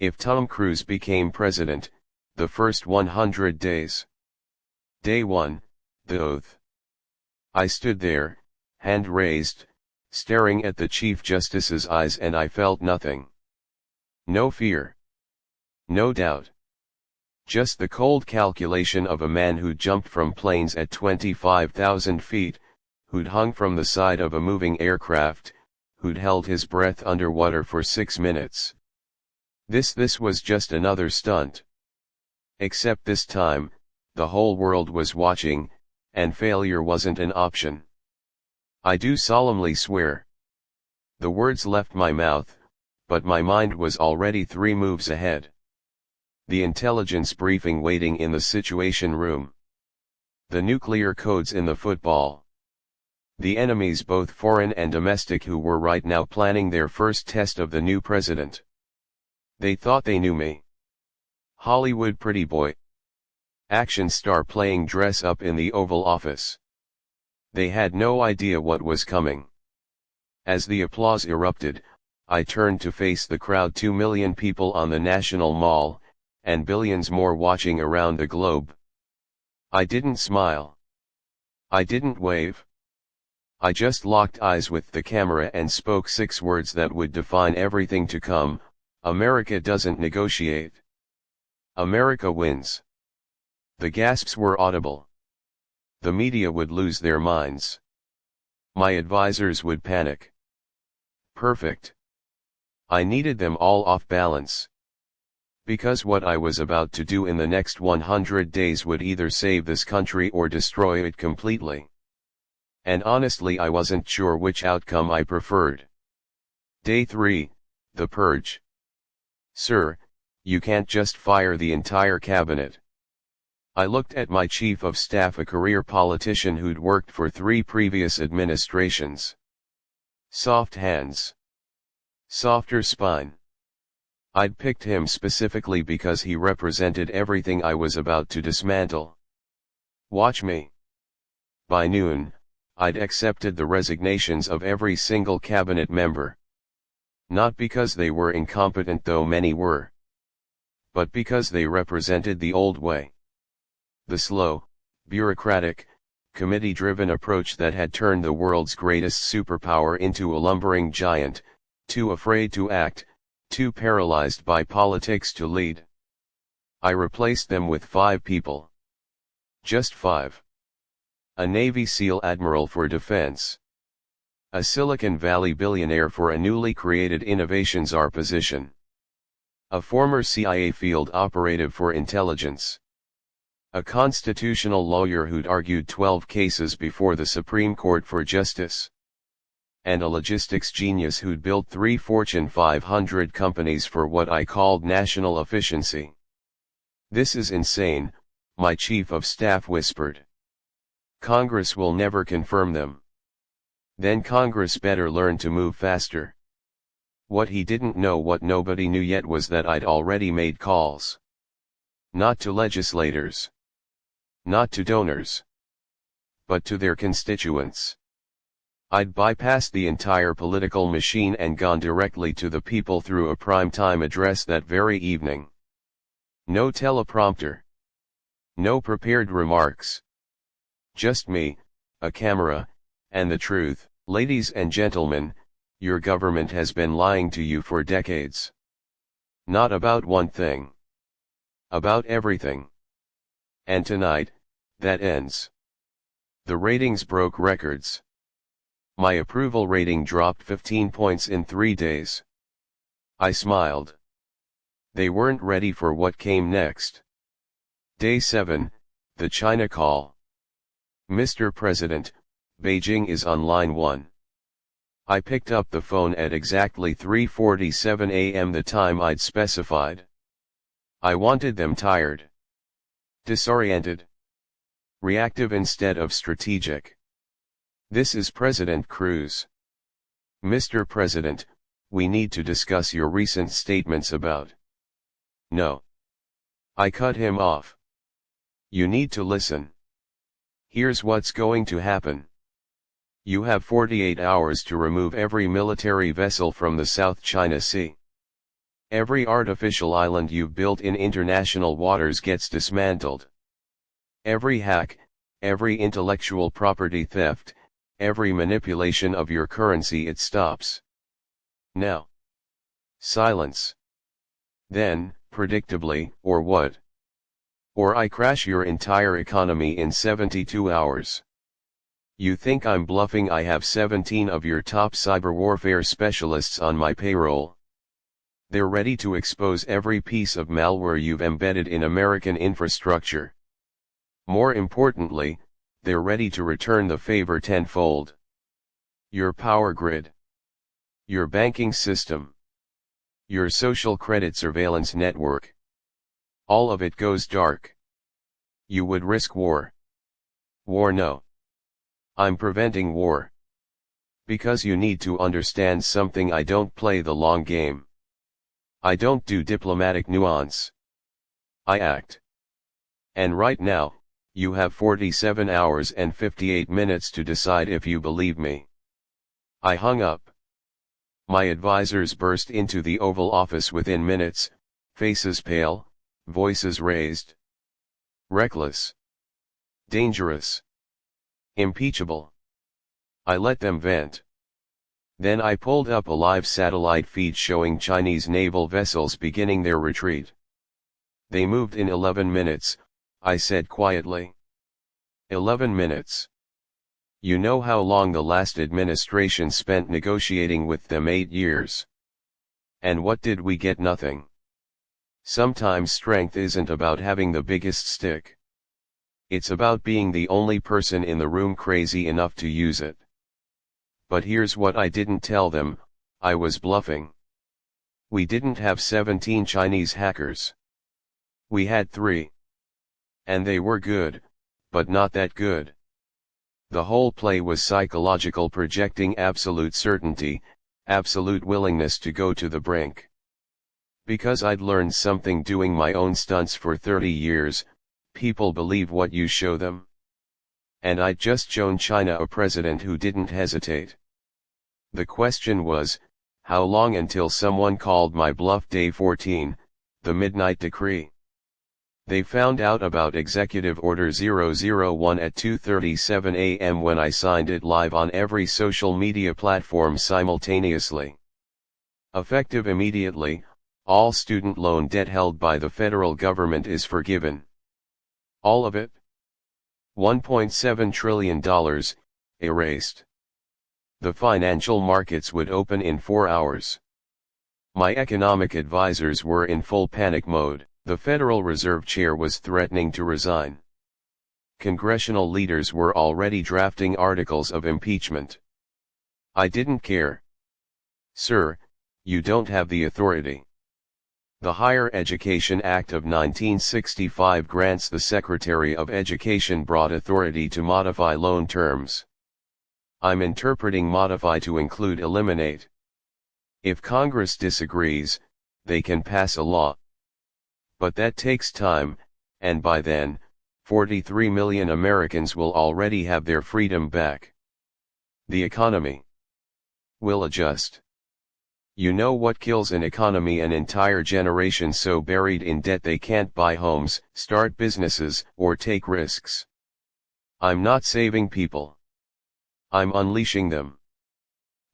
If Tom Cruise became president, the first 100 days. Day 1, the oath. I stood there, hand raised, staring at the Chief Justice's eyes, and I felt nothing. No fear. No doubt. Just the cold calculation of a man who'd jumped from planes at 25,000 feet, who'd hung from the side of a moving aircraft, who'd held his breath underwater for 6 minutes. This was just another stunt. Except this time, the whole world was watching, and failure wasn't an option. I do solemnly swear. The words left my mouth, but my mind was already 3 moves ahead. The intelligence briefing waiting in the Situation Room. The nuclear codes in the football. The enemies, both foreign and domestic, who were right now planning their first test of the new president. They thought they knew me. Hollywood pretty boy. Action star playing dress up in the Oval Office. They had no idea what was coming. As the applause erupted, I turned to face the crowd, 2 million people on the National Mall, and billions more watching around the globe. I didn't smile. I didn't wave. I just locked eyes with the camera and spoke 6 words that would define everything to come: America doesn't negotiate. America wins. The gasps were audible. The media would lose their minds. My advisors would panic. Perfect. I needed them all off balance. Because what I was about to do in the next 100 days would either save this country or destroy it completely. And honestly, I wasn't sure which outcome I preferred. Day 3, the purge. Sir, you can't just fire the entire cabinet. I looked at my chief of staff, a career politician who'd worked for 3 previous administrations. Soft hands. Softer spine. I'd picked him specifically because he represented everything I was about to dismantle. Watch me. By noon, I'd accepted the resignations of every single cabinet member. Not because they were incompetent, though many were, but because they represented the old way. The slow, bureaucratic, committee-driven approach that had turned the world's greatest superpower into a lumbering giant, too afraid to act, too paralyzed by politics to lead. I replaced them with 5 people. Just 5. A Navy SEAL admiral for defense. A Silicon Valley billionaire for a newly created innovation czar position. A former CIA field operative for intelligence. A constitutional lawyer who'd argued 12 cases before the Supreme Court for justice. And a logistics genius who'd built 3 Fortune 500 companies for what I called national efficiency. This is insane, my chief of staff whispered. Congress will never confirm them. Then Congress better learn to move faster. What he didn't know, what nobody knew yet, was that I'd already made calls. Not to legislators. Not to donors. But to their constituents. I'd bypassed the entire political machine and gone directly to the people through a prime-time address that very evening. No teleprompter. No prepared remarks. Just me, a camera, and the truth. Ladies and gentlemen, your government has been lying to you for decades. Not about one thing. About everything. And tonight, that ends. The ratings broke records. My approval rating dropped 15 points in 3 days. I smiled. They weren't ready for what came next. Day 7, the China call. Mr. President, Beijing is on line 1. I picked up the phone at exactly 3:47 a.m., the time I'd specified. I wanted them tired. Disoriented. Reactive instead of strategic. This is President Cruz. Mr. President, we need to discuss your recent statements about. No. I cut him off. You need to listen. Here's what's going to happen. You have 48 hours to remove every military vessel from the South China Sea. Every artificial island you've built in international waters gets dismantled. Every hack, every intellectual property theft, every manipulation of your currency, it stops. Now. Silence. Then, predictably, or what? Or I crash your entire economy in 72 hours. You think I'm bluffing? I have 17 of your top cyber warfare specialists on my payroll. They're ready to expose every piece of malware you've embedded in American infrastructure. More importantly, they're ready to return the favor tenfold. Your power grid. Your banking system. Your social credit surveillance network. All of it goes dark. You would risk war. War, no. I'm preventing war. Because you need to understand something: I don't play the long game. I don't do diplomatic nuance. I act. And right now, you have 47 hours and 58 minutes to decide if you believe me. I hung up. My advisors burst into the Oval Office within minutes, faces pale, voices raised. Reckless. Dangerous. Impeachable. I let them vent. Then I pulled up a live satellite feed showing Chinese naval vessels beginning their retreat. They moved in 11 minutes, I said quietly. 11 minutes. You know how long the last administration spent negotiating with them? 8 years. And what did we get? Nothing. Sometimes strength isn't about having the biggest stick. It's about being the only person in the room crazy enough to use it. But here's what I didn't tell them: I was bluffing. We didn't have 17 Chinese hackers. We had 3. And they were good, but not that good. The whole play was psychological, projecting absolute certainty, absolute willingness to go to the brink. Because I'd learned something doing my own stunts for 30 years, people believe what you show them. And I'd just shown China a president who didn't hesitate. The question was, how long until someone called my bluff? Day 14, the Midnight Decree. They found out about Executive Order 001 at 2:37 a.m. when I signed it live on every social media platform simultaneously. Effective immediately, all student loan debt held by the federal government is forgiven. All of it. $1.7 trillion, erased. The financial markets would open in 4 hours. My economic advisors were in full panic mode. The Federal Reserve Chair was threatening to resign. Congressional leaders were already drafting articles of impeachment. I didn't care. Sir, you don't have the authority. The Higher Education Act of 1965 grants the Secretary of Education broad authority to modify loan terms. I'm interpreting modify to include eliminate. If Congress disagrees, they can pass a law. But that takes time, and by then, 43 million Americans will already have their freedom back. The economy will adjust. You know what kills an economy? An entire generation so buried in debt they can't buy homes, start businesses, or take risks. I'm not saving people. I'm unleashing them.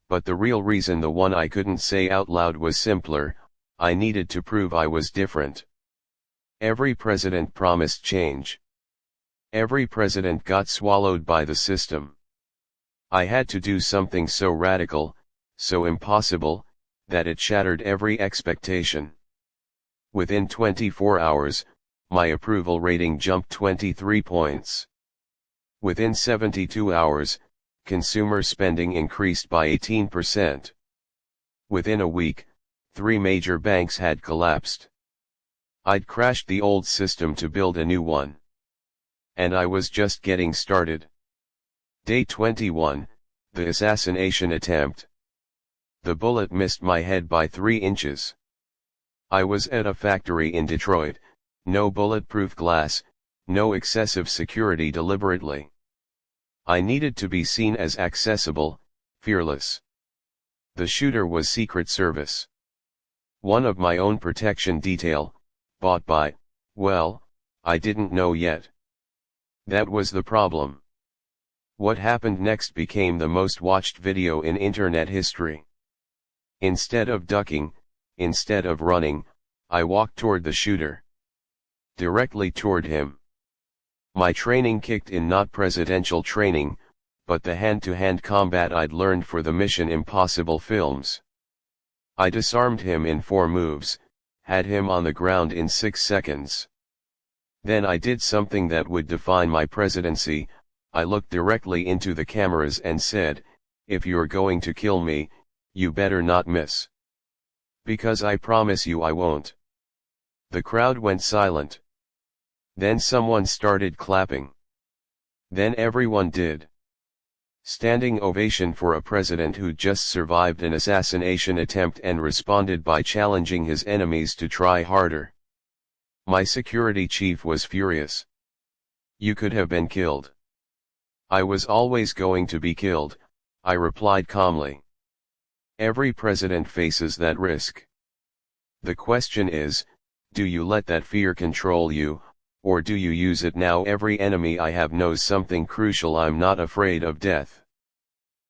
But the real reason, the one I couldn't say out loud, was simpler: I needed to prove I was different. Every president promised change. Every president got swallowed by the system. I had to do something so radical, so impossible, that it shattered every expectation. Within 24 hours, my approval rating jumped 23 points. Within 72 hours, consumer spending increased by 18%. Within a week, 3 major banks had collapsed. I'd crashed the old system to build a new one. And I was just getting started. Day 21, the assassination attempt. The bullet missed my head by 3 inches. I was at a factory in Detroit, no bulletproof glass, no excessive security deliberately. I needed to be seen as accessible, fearless. The shooter was Secret Service. One of my own protection detail, bought by, well, I didn't know yet. That was the problem. What happened next became the most watched video in internet history. Instead of ducking, instead of running, I walked toward the shooter. Directly toward him. My training kicked in, not presidential training, but the hand-to-hand combat I'd learned for the Mission Impossible films. I disarmed him in 4 moves, had him on the ground in 6 seconds. Then I did something that would define my presidency. I looked directly into the cameras and said, if you're going to kill me, you better not miss. Because I promise you I won't. The crowd went silent. Then someone started clapping. Then everyone did. Standing ovation for a president who just survived an assassination attempt and responded by challenging his enemies to try harder. My security chief was furious. You could have been killed. I was always going to be killed, I replied calmly. Every president faces that risk. The question is, do you let that fear control you, or do you use it now? Every enemy I have knows something crucial: I'm not afraid of death.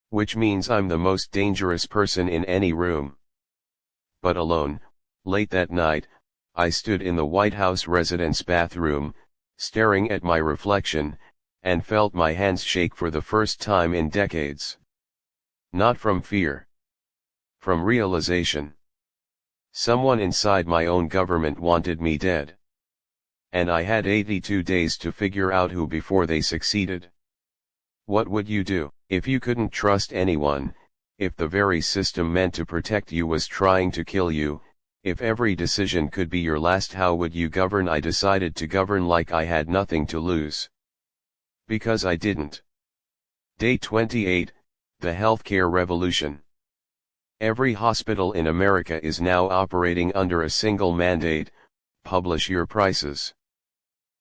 Which means I'm the most dangerous person in any room. But alone, late that night, I stood in the White House residence bathroom, staring at my reflection, and felt my hands shake for the first time in decades. Not from fear. From realization. Someone inside my own government wanted me dead. And I had 82 days to figure out who before they succeeded. What would you do, if you couldn't trust anyone, if the very system meant to protect you was trying to kill you, if every decision could be your last? How would you govern? I decided to govern like I had nothing to lose. Because I didn't. Day 28, the healthcare revolution. Every hospital in America is now operating under a single mandate: publish your prices.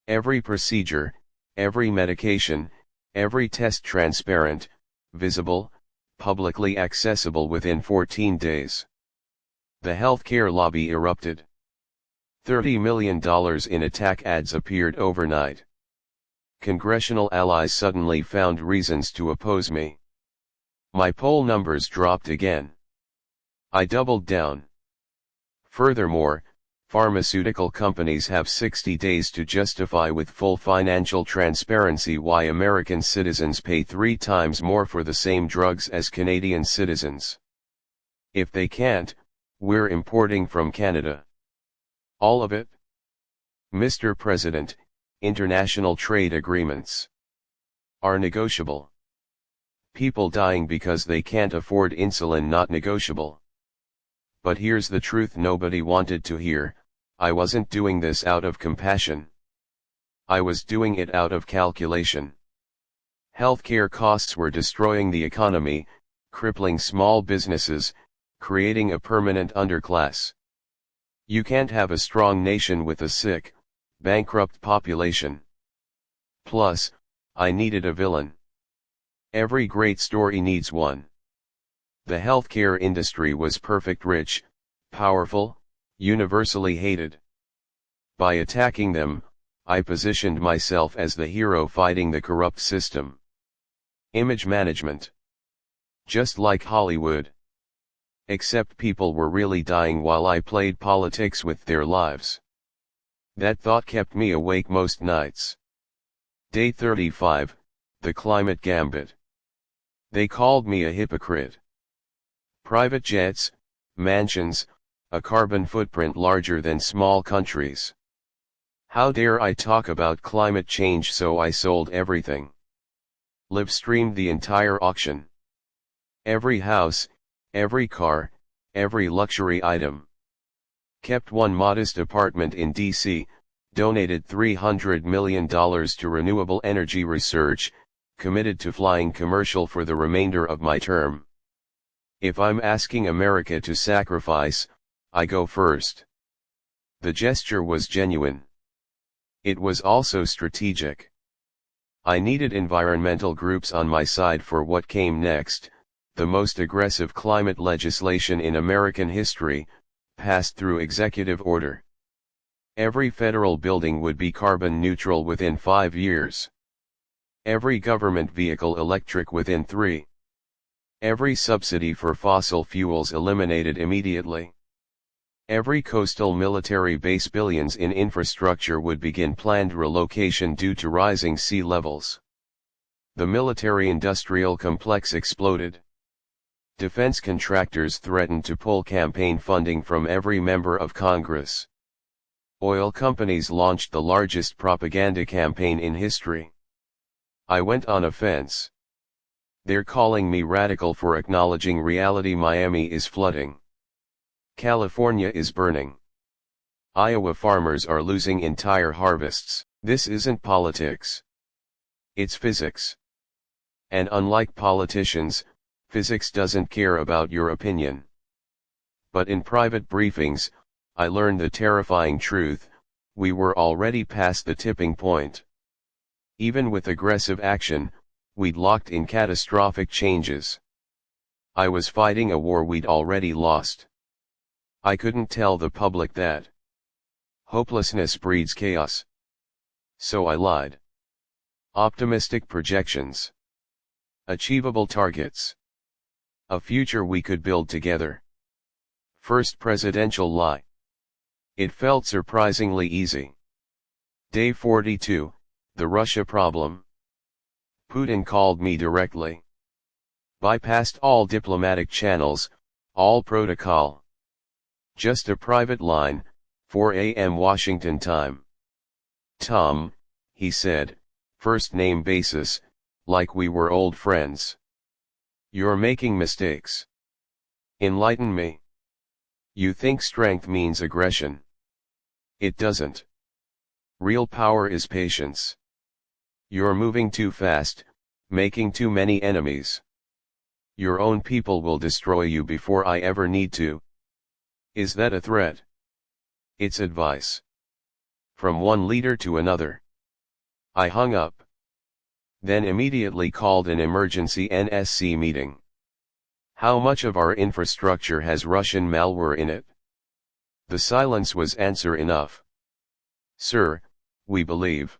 Every procedure, every medication, every test transparent, visible, publicly accessible within 14 days. The healthcare lobby erupted. $30 million in attack ads appeared overnight. Congressional allies suddenly found reasons to oppose me. My poll numbers dropped again. I doubled down. Furthermore, pharmaceutical companies have 60 days to justify with full financial transparency why American citizens pay 3 times more for the same drugs as Canadian citizens. If they can't, we're importing from Canada. All of it? Mr. President, international trade agreements are negotiable. People dying because they can't afford insulin, not negotiable. But here's the truth nobody wanted to hear: I wasn't doing this out of compassion. I was doing it out of calculation. Healthcare costs were destroying the economy, crippling small businesses, creating a permanent underclass. You can't have a strong nation with a sick, bankrupt population. Plus, I needed a villain. Every great story needs one. The healthcare industry was perfect: rich, powerful, universally hated. By attacking them, I positioned myself as the hero fighting the corrupt system. Image management. Just like Hollywood. Except people were really dying while I played politics with their lives. That thought kept me awake most nights. Day 35, the climate gambit. They called me a hypocrite. Private jets, mansions, a carbon footprint larger than small countries. How dare I talk about climate change? So I sold everything. Live streamed the entire auction. Every house, every car, every luxury item. Kept one modest apartment in DC, donated $300 million to renewable energy research, committed to flying commercial for the remainder of my term. If I'm asking America to sacrifice, I go first. The gesture was genuine. It was also strategic. I needed environmental groups on my side for what came next: the most aggressive climate legislation in American history, passed through executive order. Every federal building would be carbon neutral within 5 years. Every government vehicle electric within 3. Every subsidy for fossil fuels eliminated immediately. Every coastal military base, billions in infrastructure would begin planned relocation due to rising sea levels. The military-industrial complex exploded. Defense contractors threatened to pull campaign funding from every member of Congress. Oil companies launched the largest propaganda campaign in history. I went on offense. They're calling me radical for acknowledging reality. Miami is flooding. California is burning. Iowa farmers are losing entire harvests. This isn't politics. It's physics. And unlike politicians, physics doesn't care about your opinion. But in private briefings, I learned the terrifying truth: we were already past the tipping point. Even with aggressive action, we'd locked in catastrophic changes. I was fighting a war we'd already lost. I couldn't tell the public that. Hopelessness breeds chaos. So I lied. Optimistic projections. Achievable targets. A future we could build together. First presidential lie. It felt surprisingly easy. Day 42, the Russia problem. Putin called me directly. Bypassed all diplomatic channels, all protocol. Just a private line, 4 a.m. Washington time. Tom, he said, first name basis, like we were old friends. You're making mistakes. Enlighten me. You think strength means aggression. It doesn't. Real power is patience. You're moving too fast, making too many enemies. Your own people will destroy you before I ever need to. Is that a threat? It's advice. From one leader to another. I hung up. Then immediately called an emergency NSC meeting. How much of our infrastructure has Russian malware in it? The silence was answer enough. Sir, we believe.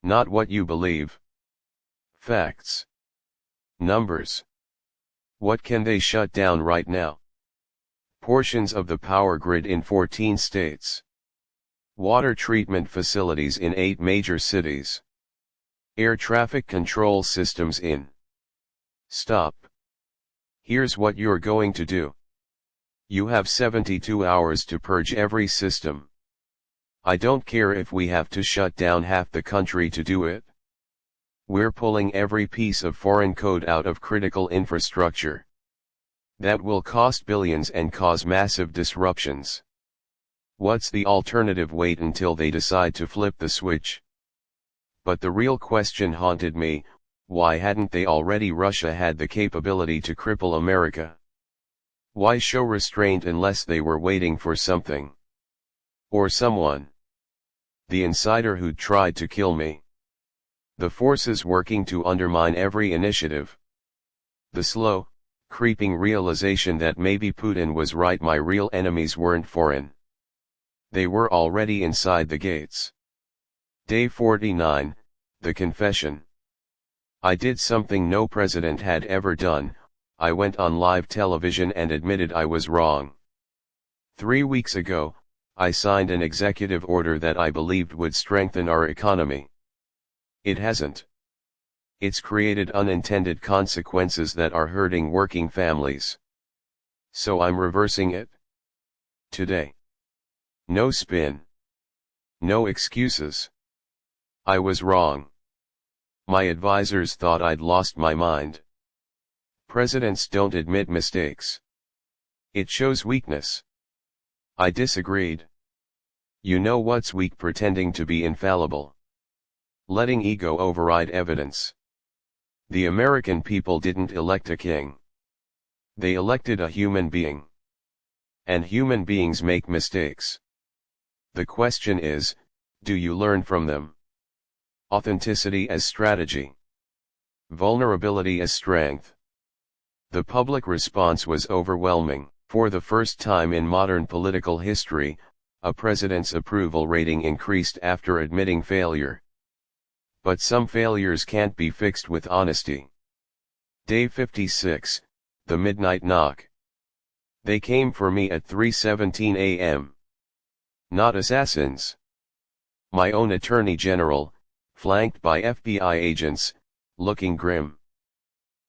Not what you believe. Facts. Numbers. What can they shut down right now? Portions of the power grid in 14 states. Water treatment facilities in 8 major cities. Air traffic control systems in. Stop. Here's what you're going to do. You have 72 hours to purge every system. I don't care if we have to shut down half the country to do it. We're pulling every piece of foreign code out of critical infrastructure. That will cost billions and cause massive disruptions. What's the alternative? Wait until they decide to flip the switch. But the real question haunted me: why hadn't they already? Russia had the capability to cripple America. Why show restraint unless they were waiting for something? Or someone? The insider who'd tried to kill me. The forces working to undermine every initiative. The slow, creeping realization that maybe Putin was right. My real enemies weren't foreign. They were already inside the gates. Day 49, the confession. I did something no president had ever done. I went on live television and admitted I was wrong. 3 weeks ago, I signed an executive order that I believed would strengthen our economy. It hasn't. It's created unintended consequences that are hurting working families. So I'm reversing it. Today. No spin. No excuses. I was wrong. My advisors thought I'd lost my mind. Presidents don't admit mistakes. It shows weakness. I disagreed. You know what's weak? Pretending to be infallible. Letting ego override evidence. The American people didn't elect a king. They elected a human being. And human beings make mistakes. The question is, do you learn from them? Authenticity as strategy. Vulnerability as strength. The public response was overwhelming. For the first time in modern political history, a president's approval rating increased after admitting failure. But some failures can't be fixed with honesty. Day 56, the midnight knock. They came for me at 3:17 a.m. Not assassins. My own Attorney General, flanked by FBI agents, looking grim.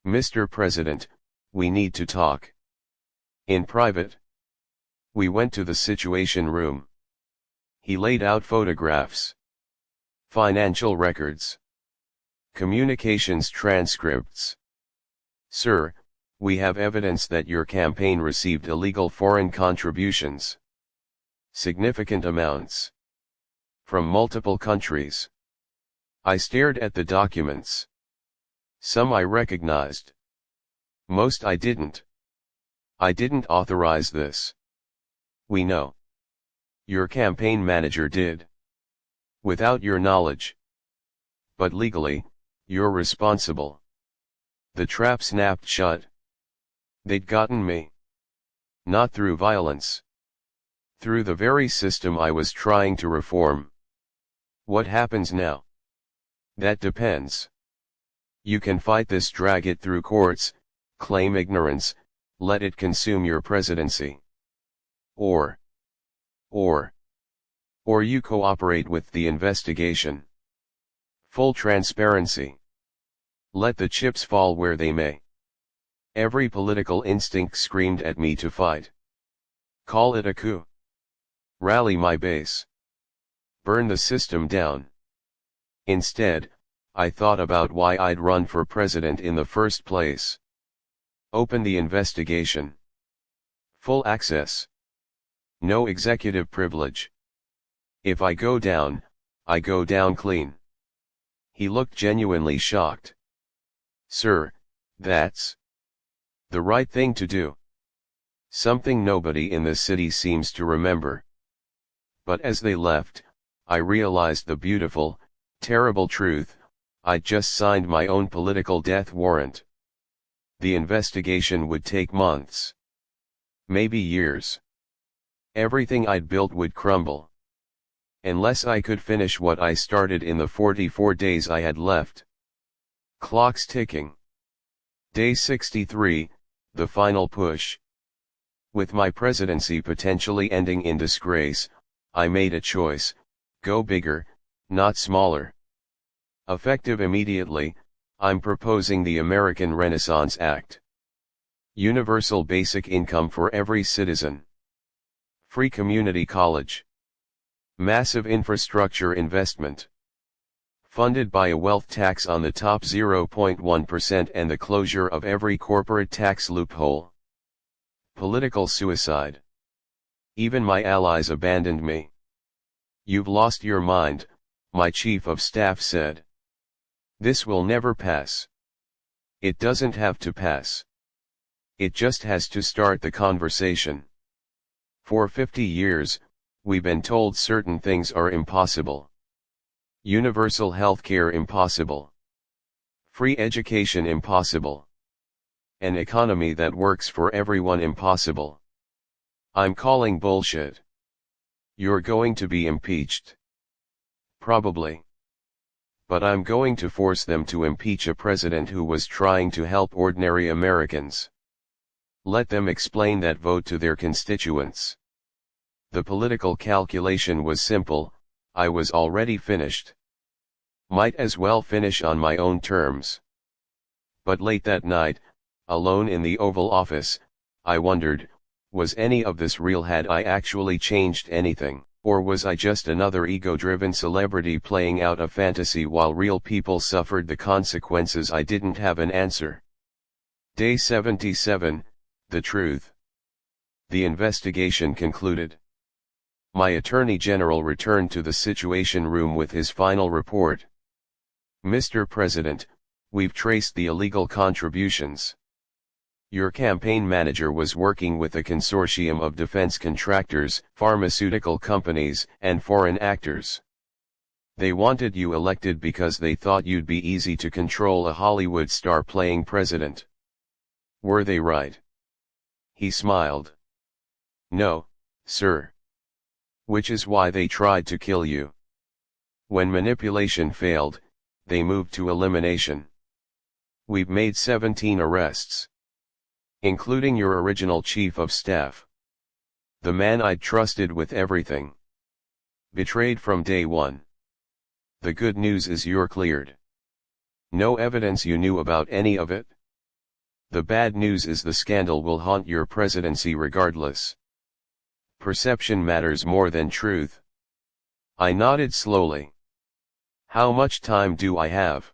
"Mr. President, we need to talk." "In private?" We went to the Situation Room. He laid out photographs, financial records, communications transcripts. "Sir, we have evidence that your campaign received illegal foreign contributions. Significant amounts. From multiple countries." I stared at the documents. Some I recognized. Most I didn't. "I didn't authorize this." "We know. Your campaign manager did. Without your knowledge. But legally, you're responsible." The trap snapped shut. They'd gotten me. Not through violence. Through the very system I was trying to reform. What happens now? That depends. You can fight this, drag it through courts, claim ignorance, let it consume your presidency. Or you cooperate with the investigation. Full transparency. Let the chips fall where they may. Every political instinct screamed at me to fight. Call it a coup. Rally my base. Burn the system down. Instead, I thought about why I'd run for president in the first place. Open the investigation. Full access. No executive privilege. If I go down, I go down clean. He looked genuinely shocked. "Sir, that's the right thing to do. Something nobody in the city seems to remember." But as they left, I realized the beautiful, terrible truth: I'd just signed my own political death warrant. The investigation would take months. Maybe years. Everything I'd built would crumble. Unless I could finish what I started in the 44 days I had left. Clock's ticking. Day 63, the final push. With my presidency potentially ending in disgrace, I made a choice: go bigger, not smaller. Effective immediately, I'm proposing the American Renaissance Act. Universal basic income for every citizen. Free community college. Massive infrastructure investment. Funded by a wealth tax on the top 0.1% and the closure of every corporate tax loophole. Political suicide. Even my allies abandoned me. "You've lost your mind," my chief of staff said. "This will never pass." It doesn't have to pass. It just has to start the conversation. For 50 years, we've been told certain things are impossible. Universal healthcare impossible. Free education impossible. An economy that works for everyone impossible. I'm calling bullshit. You're going to be impeached. Probably. But I'm going to force them to impeach a president who was trying to help ordinary Americans. Let them explain that vote to their constituents. The political calculation was simple: I was already finished. Might as well finish on my own terms. But late that night, alone in the Oval Office, I wondered, was any of this real? Had I actually changed anything? Or was I just another ego-driven celebrity playing out a fantasy while real people suffered the consequences? I didn't have an answer. Day 77, the truth. The investigation concluded. My Attorney General returned to the Situation Room with his final report. "Mr. President, we've traced the illegal contributions. Your campaign manager was working with a consortium of defense contractors, pharmaceutical companies, and foreign actors. They wanted you elected because they thought you'd be easy to control, a Hollywood star playing president. Were they right?" He smiled. No, sir. Which is why they tried to kill you. When manipulation failed, they moved to elimination. We've made 17 arrests. Including your original chief of staff. The man I'd trusted with everything. Betrayed from day one. The good news is you're cleared. No evidence you knew about any of it. The bad news is the scandal will haunt your presidency regardless. Perception matters more than truth. I nodded slowly. How much time do I have?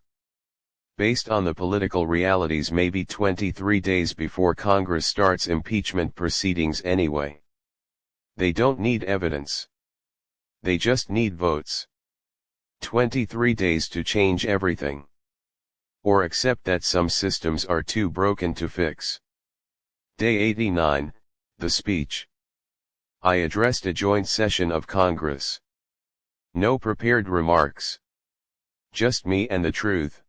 Based on the political realities, maybe 23 days before Congress starts impeachment proceedings anyway. They don't need evidence. They just need votes. 23 days to change everything. Or accept that some systems are too broken to fix. Day 89, the speech. I addressed a joint session of Congress. No prepared remarks. Just me and the truth.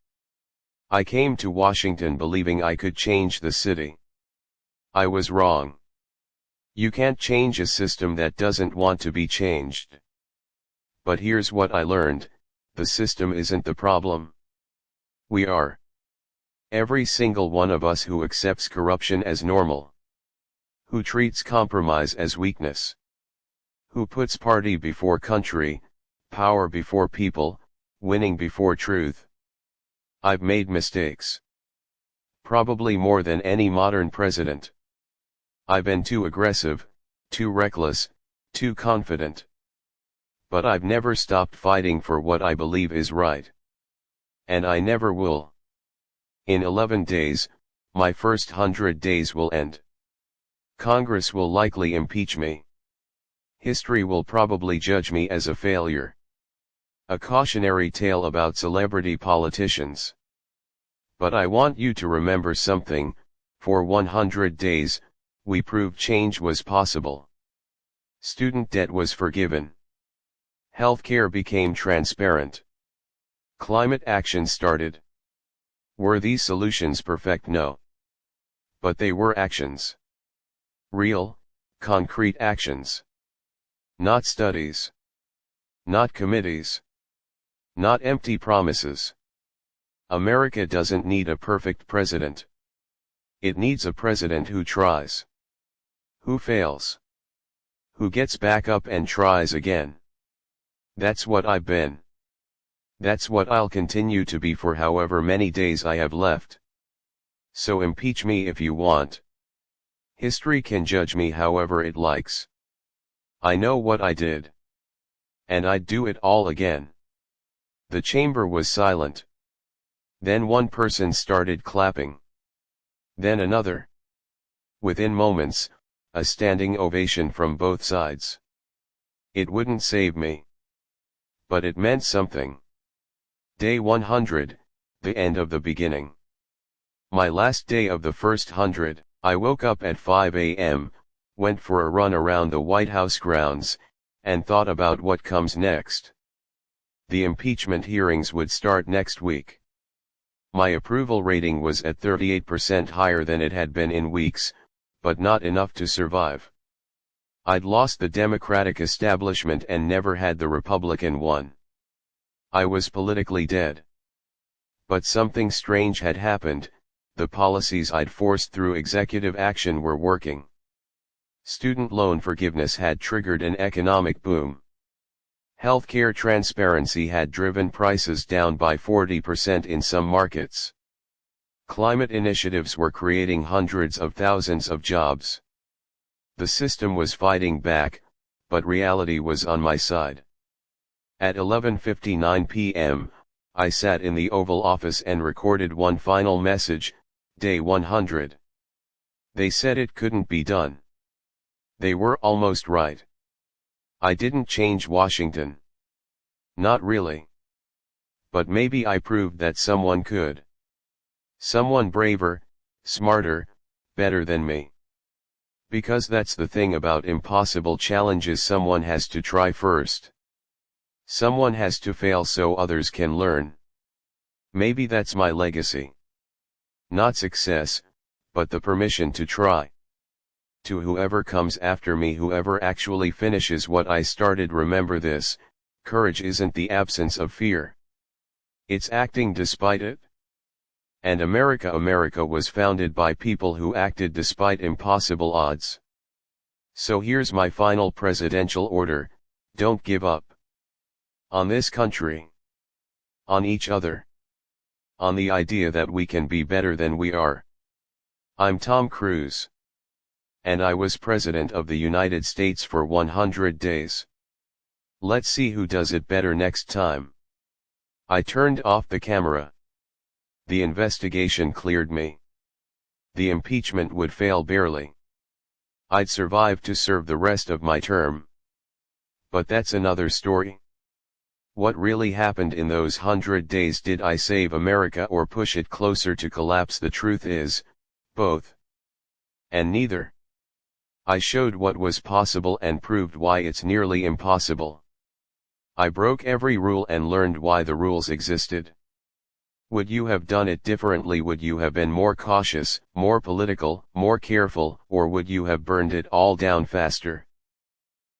I came to Washington believing I could change the city. I was wrong. You can't change a system that doesn't want to be changed. But here's what I learned, the system isn't the problem. We are. Every single one of us who accepts corruption as normal. Who treats compromise as weakness. Who puts party before country, power before people, winning before truth. I've made mistakes. Probably more than any modern president. I've been too aggressive, too reckless, too confident. But I've never stopped fighting for what I believe is right. And I never will. In 11 days, my first 100 days will end. Congress will likely impeach me. History will probably judge me as a failure. A cautionary tale about celebrity politicians. But I want you to remember something, for 100 days, we proved change was possible. Student debt was forgiven. Healthcare became transparent. Climate action started. Were these solutions perfect? No. But they were actions. Real, concrete actions. Not studies. Not committees. Not empty promises. America doesn't need a perfect president. It needs a president who tries. Who fails. Who gets back up and tries again. That's what I've been. That's what I'll continue to be for however many days I have left. So impeach me if you want. History can judge me however it likes. I know what I did. And I'd do it all again. The chamber was silent. Then one person started clapping. Then another. Within moments, a standing ovation from both sides. It wouldn't save me. But it meant something. Day 100, the end of the beginning. My last day of the first 100, I woke up at 5 a.m., went for a run around the White House grounds, and thought about what comes next. The impeachment hearings would start next week. My approval rating was at 38% higher than it had been in weeks, but not enough to survive. I'd lost the Democratic establishment and never had the Republican one. I was politically dead. But something strange had happened, the policies I'd forced through executive action were working. Student loan forgiveness had triggered an economic boom. Healthcare transparency had driven prices down by 40% in some markets. Climate initiatives were creating hundreds of thousands of jobs. The system was fighting back, but reality was on my side. At 11:59 p.m., I sat in the Oval Office and recorded one final message, Day 100. They said it couldn't be done. They were almost right. I didn't change Washington. Not really. But maybe I proved that someone could. Someone braver, smarter, better than me. Because that's the thing about impossible challenges, someone has to try first. Someone has to fail so others can learn. Maybe that's my legacy. Not success, but the permission to try. to whoever comes after me, whoever actually finishes what I started. Remember this, courage isn't the absence of fear. It's acting despite it. And America was founded by people who acted despite impossible odds. So here's my final presidential order: don't give up. On this country. On each other. On the idea that we can be better than we are. I'm Tom Cruise. And I was President of the United States for 100 days. Let's see who does it better next time. I turned off the camera. The investigation cleared me. The impeachment would fail barely. I'd survive to serve the rest of my term. But that's another story. What really happened in those 100 days? Did I save America or push it closer to collapse? The truth is, both. And neither. I showed what was possible and proved why it's nearly impossible. I broke every rule and learned why the rules existed. Would you have done it differently? Would you have been more cautious, more political, more careful, or would you have burned it all down faster?